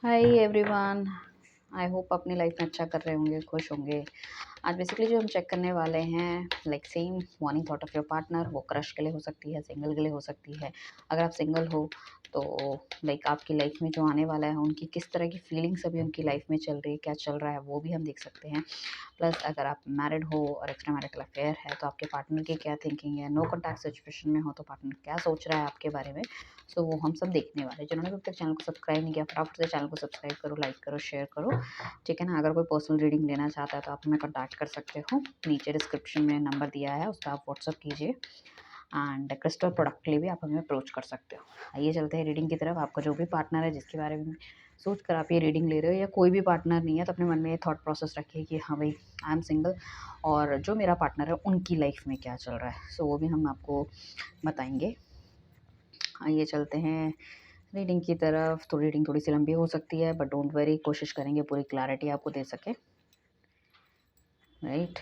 Hi everyone. I hope अपनी life में अच्छा कर रहे होंगे, खुश होंगे। आज बेसिकली जो हम चेक करने वाले हैं like same morning thought of your partner, वो क्रश के लिए हो सकती है, सिंगल के लिए हो सकती है। अगर आप सिंगल हो तो लाइक आपकी लाइफ में जो आने वाला है उनकी किस तरह की फीलिंग्स अभी उनकी लाइफ में चल रही है, क्या चल रहा है वो भी हम देख सकते हैं। प्लस अगर आप मैरिड हो और एक्स्ट्रा मैरिटल अफेयर है तो आपके पार्टनर की क्या थिंकिंग है, नो कॉन्टैक्ट सिचुएशन में हो तो पार्टनर क्या सोच रहा है आपके बारे में। सो वो हम सब देखने वाले हैं। जिन्होंने अभी तक चैनल को सब्सक्राइब नहीं किया, फटाफट से चैनल को सब्सक्राइब करो, लाइक करो, शेयर करो। ठीक है ना। अगर कोई पर्सनल रीडिंग लेना चाहता है तो आप हमें कॉन्टैक्ट कर सकते हो, नीचे डिस्क्रिप्शन में नंबर दिया है, उस पर आप व्हाट्सअप कीजिए। एंड क्रिस्टल प्रोडक्ट के लिए भी आप हमें अप्रोच कर सकते हो। आइए चलते हैं रीडिंग की तरफ। आपका जो भी पार्टनर है जिसके बारे में सोच कर आप ये रीडिंग ले रहे हो, या कोई भी पार्टनर नहीं है तो अपने मन में ये थॉट प्रोसेस रखिए कि हाँ भाई, आई एम सिंगल और जो मेरा पार्टनर है उनकी लाइफ में क्या चल रहा है। सो वो भी हम आपको बताएंगे। आइए चलते हैं रीडिंग की तरफ। तो रीडिंग थोड़ी सी लंबी हो सकती है बट डोंट वरी, कोशिश करेंगे पूरी क्लैरिटी आपको दे सके। राइट।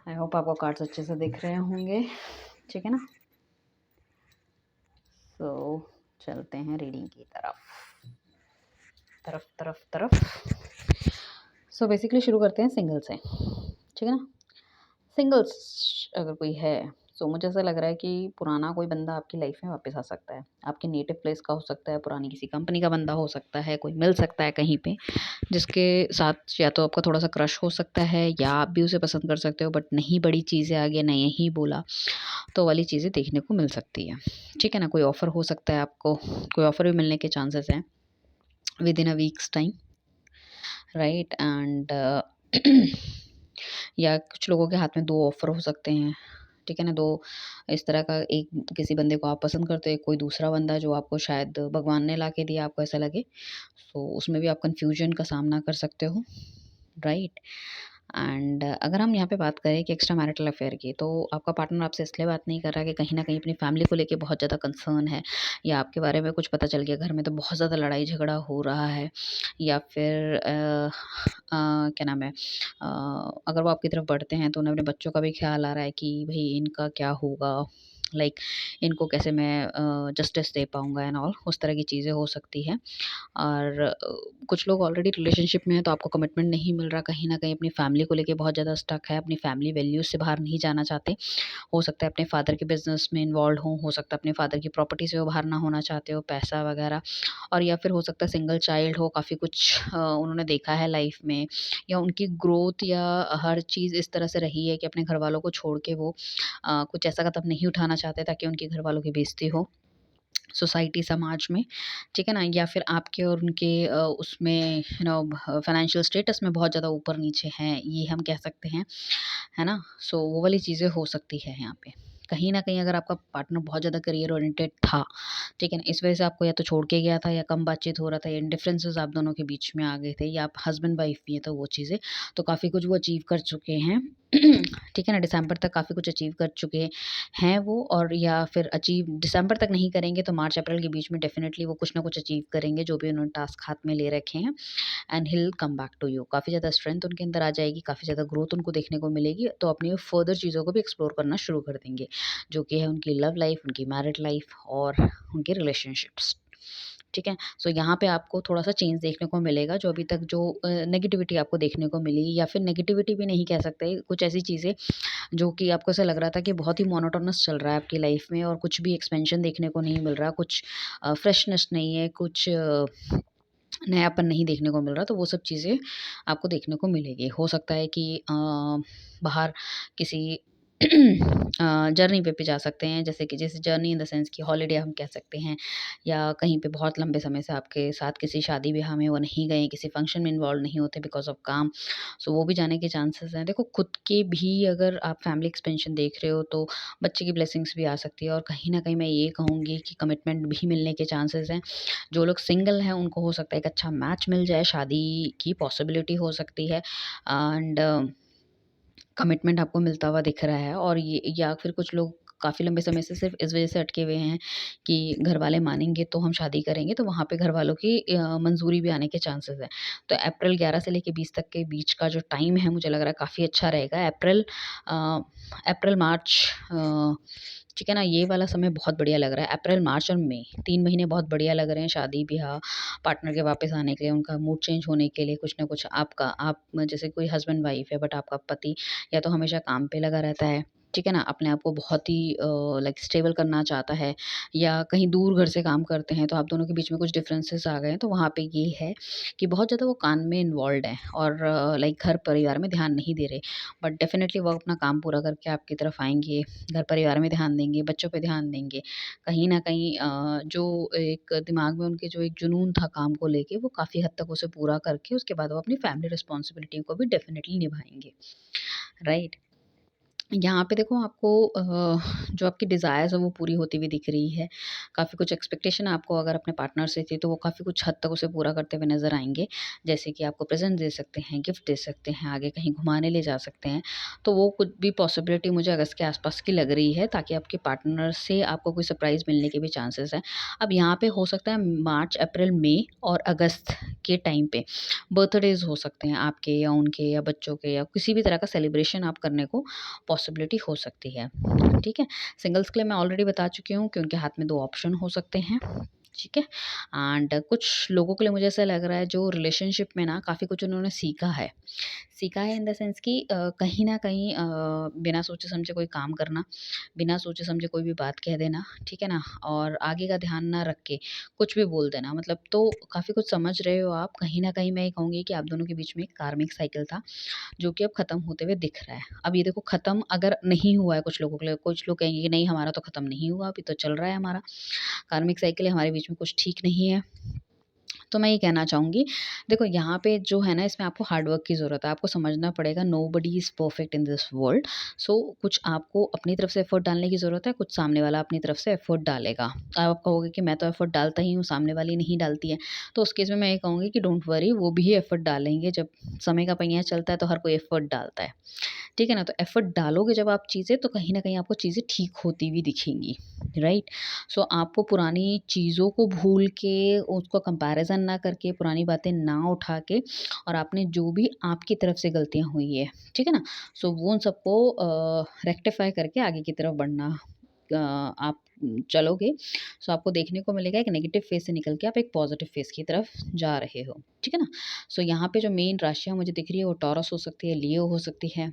आई होप आपको कार्ड्स अच्छे से दिख रहे होंगे। ठीक है ना। सो चलते हैं रीडिंग की तरफ तरफ तरफ तरफ। सो बेसिकली शुरू करते हैं सिंगल से। ठीक है ना। सिंगल्स अगर कोई है तो मुझे ऐसा लग रहा है कि पुराना कोई बंदा आपकी लाइफ में वापस आ सकता है। आपके नेटिव प्लेस का हो सकता है, पुरानी किसी कंपनी का बंदा हो सकता है, कोई मिल सकता है कहीं पे, जिसके साथ या तो आपका थोड़ा सा क्रश हो सकता है या आप भी उसे पसंद कर सकते हो, बट नहीं बड़ी चीज़ें आगे नहीं ही बोला तो वाली चीज़ें देखने को मिल सकती है। ठीक है ना। कोई ऑफ़र हो सकता है आपको, कोई ऑफ़र भी मिलने के चांसेस हैं with in a weeks time. Right. And या कुछ लोगों के हाथ में 2 ऑफ़र हो सकते हैं। ठीक है ना। 2 इस तरह का, एक किसी बंदे को आप पसंद करते हो, एक कोई दूसरा बंदा जो आपको शायद भगवान ने ला के दिया, आपको ऐसा लगे। सो उसमें भी आप कन्फ्यूजन का सामना कर सकते हो। राइट। एंड अगर हम यहाँ पे बात करें कि एक्स्ट्रा मैरिटल अफेयर की, तो आपका पार्टनर आपसे इसलिए बात नहीं कर रहा कि कहीं न कहीं अपनी फैमिली को लेके बहुत ज़्यादा कंसर्न है, या आपके बारे में कुछ पता चल गया घर में तो बहुत ज़्यादा लड़ाई झगड़ा हो रहा है, या फिर क्या नाम है, अगर वो आपकी तरफ बढ़ते हैं तो उन्हें अपने बच्चों का भी ख्याल आ रहा है कि भई इनका क्या होगा, लाइक इनको कैसे मैं जस्टिस दे पाऊँगा एंड ऑल, उस तरह की चीज़ें हो सकती हैं। और कुछ लोग ऑलरेडी रिलेशनशिप में हैं तो आपको कमिटमेंट नहीं मिल रहा, कहीं न कहीं अपनी फैमिली को लेके बहुत ज़्यादा स्टक है, अपनी फैमिली वैल्यूज़ से बाहर नहीं जाना चाहते। हो सकता है अपने फादर के बिज़नेस में इन्वॉल्वड हों, हो सकता है अपने फादर की प्रॉपर्टी से वो बाहर ना होना चाहते हो, पैसा वगैरह। और या फिर हो सकता है सिंगल चाइल्ड हो, काफ़ी कुछ उन्होंने देखा है लाइफ में, या उनकी ग्रोथ या हर चीज़ इस तरह से रही है कि अपने घरवालों को छोड़ के वो कुछ ऐसा कदम नहीं उठाना चाहते ताकि उनके घरवालों की बेइज़्ज़ती हो सोसाइटी, समाज में। ठीक है ना। या फिर आपके और उनके उसमें फाइनेंशियल स्टेटस में बहुत ज़्यादा ऊपर-नीचे हैं, ये हम कह सकते हैं, है ना? सो वो वाली चीज़ें हो सकती है यहाँ पे। कहीं न कहीं अगर आपका पार्टनर बहुत ज़्यादा करियर ओरिएंटेड था, ठीक है ना? इस वजह से आपको या तो छोड़ के गया था, या कम बातचीत हो रहा था, या डिफरेंसेस आप दोनों के बीच में आ गए थे, या आप हस्बैंड-वाइफ भी हैं तो वो चीज़ें, तो काफ़ी कुछ वो अचीव कर चुके हैं। ठीक है ना? दिसंबर तक काफ़ी कुछ अचीव कर चुके हैं वो, और या फिर अचीव दिसंबर तक नहीं करेंगे तो मार्च अप्रैल के बीच में डेफ़िनेटली वो कुछ ना कुछ अचीव करेंगे, जो भी उन्होंने टास्क हाथ में ले रखे हैं। And he will come back to you. काफ़ी ज़्यादा स्ट्रेंथ उनके अंदर आ जाएगी, काफ़ी ज़्यादा ग्रोथ उनको देखने को मिलेगी, तो अपनी फर्दर चीज़ों को भी एक्सप्लोर करना शुरू कर देंगे, जो कि है उनकी लव लाइफ़, उनकी मैरिड लाइफ़ और उनके रिलेशनशिप्स। ठीक है। सो यहाँ पे आपको थोड़ा-सा चेंज देखने को मिलेगा, जो अभी तक जो नेगेटिविटी आपको देखने को मिली, या फिर नेगेटिविटी भी नहीं कह सकते, कुछ ऐसी चीज़ें जो कि आपको ऐसा लग रहा था कि बहुत ही मोनोटोनस चल रहा है आपकी लाइफ में और कुछ भी एक्सपेंशन देखने को नहीं मिल रहा, कुछ फ्रेशनेस नहीं है, कुछ नयापन नहीं देखने को मिल रहा, तो वो सब चीज़ें आपको देखने को मिलेगी। हो सकता है कि बाहर किसी जर्नी पे भी जा सकते हैं, जैसे जर्नी इन द सेंस कि हॉलिडे हम कह सकते हैं, या कहीं पे बहुत लंबे समय से आपके साथ किसी शादी-ब्याह में वो नहीं गए, किसी फंक्शन में इन्वॉल्व नहीं होते बिकॉज़ ऑफ काम, सो वो भी जाने के चांसेस हैं। देखो, खुद के भी अगर आप फैमिली एक्सपेंशन देख रहे हो तो बच्चे की ब्लेसिंग्स भी आ सकती है, और कहीं न कहीं मैं ये कहूँगी कि कमिटमेंट भी मिलने के चांसेस हैं। जो लोग सिंगल हैं उनको हो सकता है एक अच्छा मैच मिल जाए, शादी की पॉसिबिलिटी हो सकती है, एंड कमिटमेंट आपको मिलता हुआ दिख रहा है। और ये, या फिर कुछ लोग काफ़ी लंबे समय से सिर्फ़ इस वज़ह से अटके हुए हैं कि घर वाले मानेंगे तो हम शादी करेंगे, तो वहाँ पे घर वालों की मंज़ूरी भी आने के चांसेस हैं। तो अप्रैल 11 से लेके 20 तक के बीच का जो टाइम है मुझे लग रहा है काफ़ी अच्छा रहेगा। अप्रैल, मार्च ठीक है ना? ये वाला समय बहुत बढ़िया लग रहा है। अप्रैल, मार्च और मई 3 महीने बहुत बढ़िया लग रहे हैं शादी-ब्याह, पार्टनर के वापस आने के लिए, उनका मूड चेंज होने के लिए, कुछ न कुछ आप जैसे कोई हस्बैंड-वाइफ है बट आपका पति या तो हमेशा काम पे लगा रहता है, ठीक है ना? अपने आप को बहुत ही लाइक स्टेबल करना चाहता है या कहीं दूर घर से काम करते हैं, तो आप दोनों के बीच में कुछ डिफरेंसेस आ गए हैं, तो वहाँ पे ये है कि बहुत ज़्यादा वो काम में इन्वॉल्व्ड हैं और लाइक घर परिवार में ध्यान नहीं दे रहे। बट डेफ़िनेटली वो अपना काम पूरा करके आपकी तरफ आएँगे, घर परिवार में ध्यान देंगे, बच्चों पे ध्यान देंगे। कहीं न कहीं जो एक दिमाग में उनके जो एक जुनून था काम को लेके, वो काफ़ी हद तक उसे पूरा करके उसके बाद वो अपनी फैमिली रिस्पॉन्सिबिलिटी को भी डेफ़िनेटली निभाएँगे, राइट? यहाँ पे देखो आपको जो आपकी डिज़ायर्स है वो पूरी होती हुई दिख रही है। काफ़ी कुछ एक्सपेक्टेशन आपको अगर अपने पार्टनर से थी तो वो काफ़ी कुछ हद तक उसे पूरा करते हुए नज़र आएँगे। जैसे कि आपको प्रेज़ेंट दे सकते हैं, गिफ्ट दे सकते हैं, आगे कहीं घुमाने ले जा सकते हैं। तो वो कुछ भी पॉसिबिलिटी मुझे अगस्त के आस-पास की लग रही है ताकि आपके पार्टनर से आपको कोई सरप्राइज़ मिलने के भी चांसेस हैं। अब यहाँ पे हो सकता है मार्च, अप्रैल, मई और अगस्त के टाइम पे बर्थडेज़ हो सकते हैं आपके या उनके या बच्चों के या किसी भी तरह का सेलिब्रेशन आप करने को पॉसिबिलिटी हो सकती है, ठीक है? सिंगल्स के लिए मैं ऑलरेडी बता चुकी हूँ कि उनके हाथ में 2 ऑप्शन हो सकते हैं, ठीक है? एंड कुछ लोगों के लिए मुझे ऐसा लग रहा है जो रिलेशनशिप में ना काफ़ी कुछ उन्होंने सीखा है। सीखा है इन द सेंस कि कहीं न कहीं बिना सोचे-समझे कोई काम करना, बिना सोचे-समझे कोई भी बात कह देना, ठीक है ना? और आगे का ध्यान ना रख के कुछ भी बोल देना मतलब तो काफ़ी कुछ समझ रहे हो आप। कहीं न कहीं मैं ये कहूँगी कि आप दोनों के बीच में एक कार्मिक साइकिल था जो कि अब खत्म होते हुए दिख रहा है। अब ये देखो खत्म अगर नहीं हुआ है कुछ लोगों के लिए, कुछ लोग कहेंगे कि नहीं हमारा तो खत्म नहीं हुआ, अभी तो चल रहा है हमारा। कार्मिक साइकिल है, हमारे बीच में कुछ ठीक नहीं है। तो मैं ये कहना चाहूँगी, देखो यहाँ पे जो है ना इसमें आपको हार्ड वर्क की ज़रूरत है। आपको समझना पड़ेगा nobody is perfect in this world. So कुछ आपको अपनी तरफ से एफर्ट डालने की ज़रूरत है, कुछ सामने वाला अपनी तरफ से एफर्ट डालेगा। आप कहोगे कि मैं तो एफर्ट डालता ही हूँ, सामने वाली नहीं डालती है। तो उस केस में मैं ये कहूँगी कि डोंट वरी वो भी एफर्ट डालेंगे। जब समय का पहिया चलता है तो हर कोई एफर्ट डालता है। ठीक है ना? तो एफर्ट डालोगे जब आप चीज़ें तो कहीं न कहीं आपको चीज़ें ठीक होती हुई दिखेंगी, राइट? सो आपको पुरानी चीज़ों को भूल के उसको कंपैरिज़न ना करके, पुरानी बातें ना उठा के और आपने जो भी आपकी तरफ से गलतियाँ हुई है, ठीक है ना? सो वो उन सबको रेक्टिफ़ाई करके आगे की तरफ बढ़ना आप चलोगे, सो आपको देखने को मिलेगा एक नेगेटिव फ़ेज़ से निकल के आप एक पॉज़िटिव फ़ेज़ की तरफ जा रहे हो, ठीक है ना? सो यहाँ पे जो मेन राशियाँ मुझे दिख रही है वो टॉरस हो सकती है, लियो हो सकती है,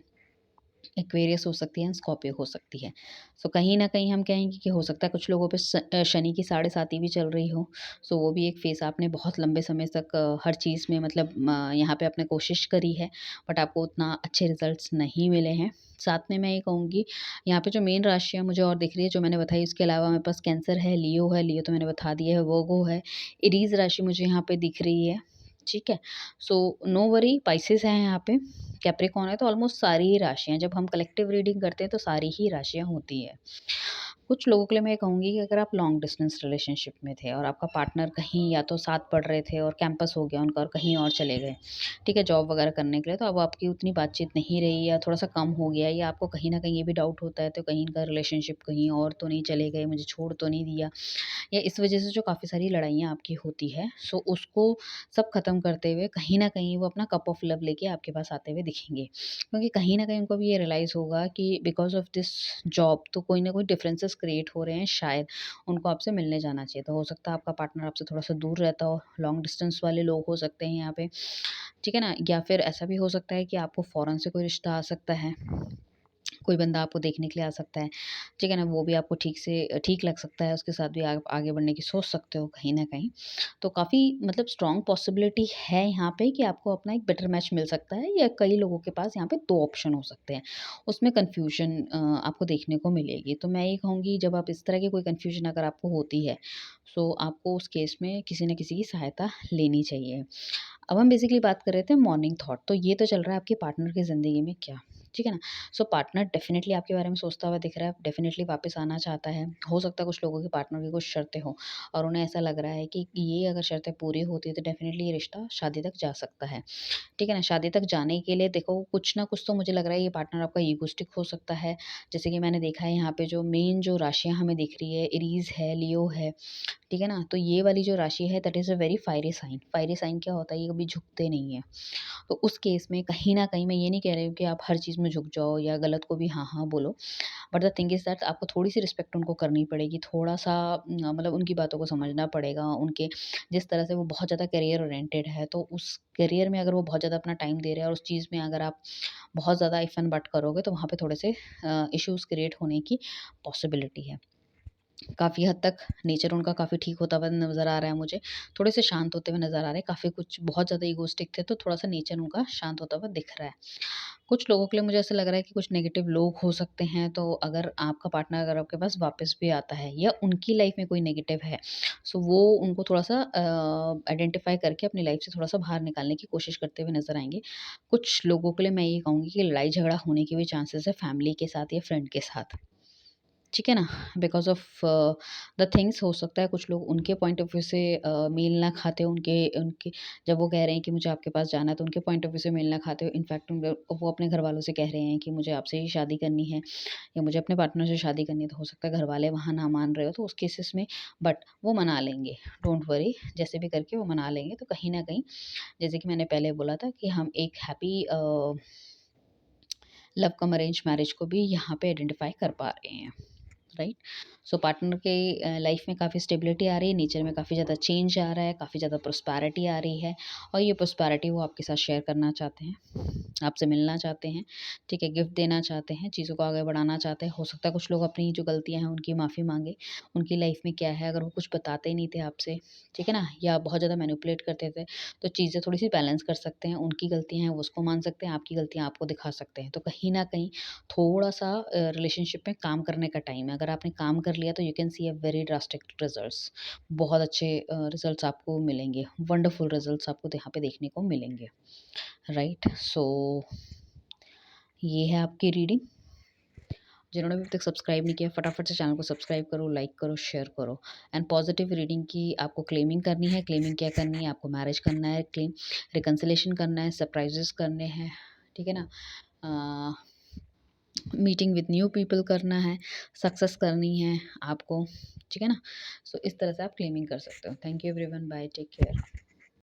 एक्वेरियस हो सकती है, स्कॉर्पियो हो सकती है। सो कहीं न कहीं हम कहेंगे कि हो सकता है कुछ लोगों पे शनि की साढ़े साती भी चल रही हो। सो वो भी एक फ़ेज़ आपने बहुत लंबे समय तक हर चीज़ में मतलब यहाँ पे आपने कोशिश करी है, बट आपको उतना अच्छे रिज़ल्ट्स नहीं मिले हैं। साथ में मैं ये कहूँगी, यहाँ पे जो मेन राशियाँ मुझे और दिख रही है, जो मैंने बताई उसके अलावा मेरे पास कैंसर है, लियो तो मैंने बता दिया है, वर्गो है, एरीज़ राशि मुझे यहाँ पे दिख रही है, ठीक है? सो नो वरी पाइसेस हैं यहाँ पे, कैप्रिकॉर्न है तो ऑलमोस्ट सारी ही राशियाँ जब हम कलेक्टिव रीडिंग करते हैं तो सारी ही राशियाँ होती हैं। कुछ लोगों के लिए मैं ये कहूँगी कि अगर आप लॉन्ग डिस्टेंस रिलेशनशिप में थे और आपका पार्टनर कहीं या तो साथ पढ़ रहे थे और कैंपस हो गया उनका और कहीं और चले गए, ठीक है, जॉब वगैरह करने के लिए, तो अब आपकी उतनी बातचीत नहीं रही या थोड़ा-सा कम हो गया या आपको कहीं न कहीं ये भी डाउट होता है तो कहीं इनका रिलेशनशिप कहीं और तो नहीं चले गए, मुझे छोड़ तो नहीं दिया या इस वजह से जो काफ़ी सारी लड़ाइयाँ आपकी होती है, सो उसको सब ख़त्म करते हुए कहीं न कहीं वो अपना कप ऑफ लव लेके आपके पास आते हुए दिखेंगे। क्योंकि कहीं न कहीं उनको भी ये रियलाइज़ होगा कि बिकॉज़ ऑफ़ दिस जॉब तो कोई न कोई डिफरेंसेस क्रिएट हो रहे हैं शायद, उनको आपसे मिलने जाना चाहिए। तो हो सकता है आपका पार्टनर आपसे थोड़ा-सा दूर रहता हो, लॉन्ग डिस्टेंस वाले लोग हो सकते हैं यहाँ पे, ठीक है ना? या फिर ऐसा भी हो सकता है कि आपको फ़ॉरेन से कोई रिश्ता आ सकता है। कोई बंदा आपको देखने के लिए आ सकता है, ठीक है ना? वो भी आपको ठीक लग सकता है, उसके साथ भी आप आगे बढ़ने की सोच सकते हो कहीं न कहीं। तो काफ़ी मतलब स्ट्रॉन्ग पॉसिबिलिटी है यहाँ पे कि आपको अपना एक बेटर मैच मिल सकता है या कई लोगों के पास यहाँ पे 2 ऑप्शन हो सकते हैं। उसमें कन्फ्यूज़न आपको देखने को मिलेगी। तो मैं ये कहूँगी जब आप इस तरह की कोई कन्फ्यूज़न अगर आपको होती है, सो आपको उस केस में किसी न किसी की सहायता लेनी चाहिए। अब हम बेसिकली बात कर रहे थे मॉर्निंग थॉट, तो ये तो चल रहा है आपके पार्टनर की ज़िंदगी में क्या, ठीक है ना? सो पार्टनर डेफ़िनिटली आपके बारे में सोचता हुआ दिख रहा है, डेफ़िनिटली वापस आना चाहता है। हो सकता है कुछ लोगों के पार्टनर की कुछ शर्तें हों और उन्हें ऐसा लग रहा है कि ये अगर शर्तें पूरी होती हैं तो डेफ़िनिटली ये रिश्ता शादी तक जा सकता है। ठीक है ना? शादी तक जाने के लिए देखो कुछ ना कुछ तो मुझे लग रहा है ये पार्टनर आपका ईगोइस्टिक हो सकता है। जैसे कि मैंने देखा है यहाँ पे जो मेन जो राशियाँ हमें दिख रही है, एरीज़ है, लियो है, ठीक है ना? तो ये वाली जो राशि है that is a very fiery sign. Fiery sign क्या होता है? ये कभी झुकते नहीं हैं। तो उस केस में कहीं न कहीं मैं ये नहीं कह रही हूँ कि आप हर चीज़ में झुक जाओ या गलत को भी हाँ, हाँ बोलो। But the thing is that आपको थोड़ी-सी रिस्पेक्ट उनको करनी पड़ेगी, थोड़ा-सा मतलब उनकी बातों को समझना पड़ेगा। उनके जिस तरह से वो बहुत ज़्यादा करियर ओरिएंटेड है, तो उस करियर में अगर वो बहुत ज़्यादा अपना टाइम दे रहे हैं और उस चीज़ में अगर आप बहुत ज़्यादा इफ़ एंड बट करोगे, तो वहाँ पे थोड़े से इश्यूज़ क्रिएट होने की पॉसिबिलिटी है। काफ़ी हद तक नेचर उनका काफ़ी ठीक होता हुआ नज़र आ रहा है मुझे। थोड़े से शांत होते हुए नज़र आ रहे हैं, काफ़ी कुछ बहुत ज़्यादा ईगोइस्टिक थे, तो थोड़ा-सा नेचर उनका शांत होता हुआ दिख रहा है। कुछ लोगों के लिए मुझे ऐसा लग रहा है कि कुछ नेगेटिव लोग हो सकते हैं, तो अगर आपका पार्टनर अगर आपके पास वापस भी आता है या उनकी लाइफ़ में कोई नेगेटिव है, सो वो उनको थोड़ा-सा आइडेंटिफ़ाई करके अपनी लाइफ़ से थोड़ा-सा बाहर निकालने की कोशिश करते हुए नज़र आएँगे। कुछ लोगों के लिए मैं ये कहूँगी कि लड़ाई-झगड़ा होने के भी चांसेस है फैमिली के साथ या फ्रेंड के साथ। ठीक है ना? बिकॉज़ ऑफ़ द थिंग्स हो सकता है कुछ लोग उनके पॉइंट ऑफ व्यू से मेल ना खाते हो उनके उनके जब वो कह रहे हैं कि मुझे आपके पास जाना है तो उनके पॉइंट ऑफ व्यू से मेल ना खाते हो। इनफैक्ट वो अपने घरवालों से कह रहे हैं कि मुझे आपसे ही शादी करनी है या मुझे अपने पार्टनर से शादी करनी है, तो हो सकता है घरवाले वहाँ ना मान रहे हो तो उस केसेस में बट वो मना लेंगे। डोंट वरी, जैसे भी करके वो मना लेंगे। तो कहीं न कहीं जैसे कि मैंने पहले बोला था कि हम एक हैप्पी लव कम अरेंज मैरिज को भी यहाँ पे आइडेंटिफ़ाई कर पा रहे हैं। राइट। सो पार्टनर के लाइफ में काफ़ी स्टेबिलिटी आ रही है, नेचर में काफ़ी ज़्यादा चेंज आ रहा है, काफ़ी ज़्यादा प्रोस्पैरिटी आ रही है और ये प्रोस्पैरिटी वो आपके साथ शेयर करना चाहते हैं, आपसे मिलना चाहते हैं, ठीक है, गिफ्ट देना चाहते हैं, चीज़ों को आगे बढ़ाना चाहते हैं। हो सकता है कुछ लोग अपनी जो गलतियां हैं उनकी माफ़ी मांगे, उनकी लाइफ में क्या है अगर वो कुछ बताते ही नहीं थे आपसे, ठीक है ना, या बहुत ज़्यादा मैनिपुलेट करते थे, तो चीज़ें थोड़ी सी बैलेंस कर सकते हैं। उनकी गलतियां हैं वो उसको मान सकते हैं, आपकी गलतियां आपको दिखा सकते हैं। तो कहीं ना कहीं थोड़ा-सा रिलेशनशिप में काम करने का टाइम है। अगर आपने काम कर लिया तो you can see a very drastic results. बहुत अच्छे रिजल्ट्स आपको मिलेंगे, वंडरफुल रिजल्ट्स आपको यहाँ पे देखने को मिलेंगे, राइट? सो ये है आपकी रीडिंग। जिन्होंने भी अभी तक सब्सक्राइब नहीं किया फटाफट से चैनल को सब्सक्राइब करो, लाइक करो, शेयर करो। एंड पॉजिटिव रीडिंग की आपको क्लेमिंग करनी है। क्लेमिंग क्या करनी है? आपको मैरिज करना है, क्लेम रिकंसिलेशन करना है, सरप्राइजेस करने हैं, ठीक है ना? मीटिंग विद न्यू पीपल करना है, सक्सेस करनी है आपको, ठीक है ना? सो इस तरह से आप क्लेमिंग कर सकते हो। Thank you everyone, bye, take care.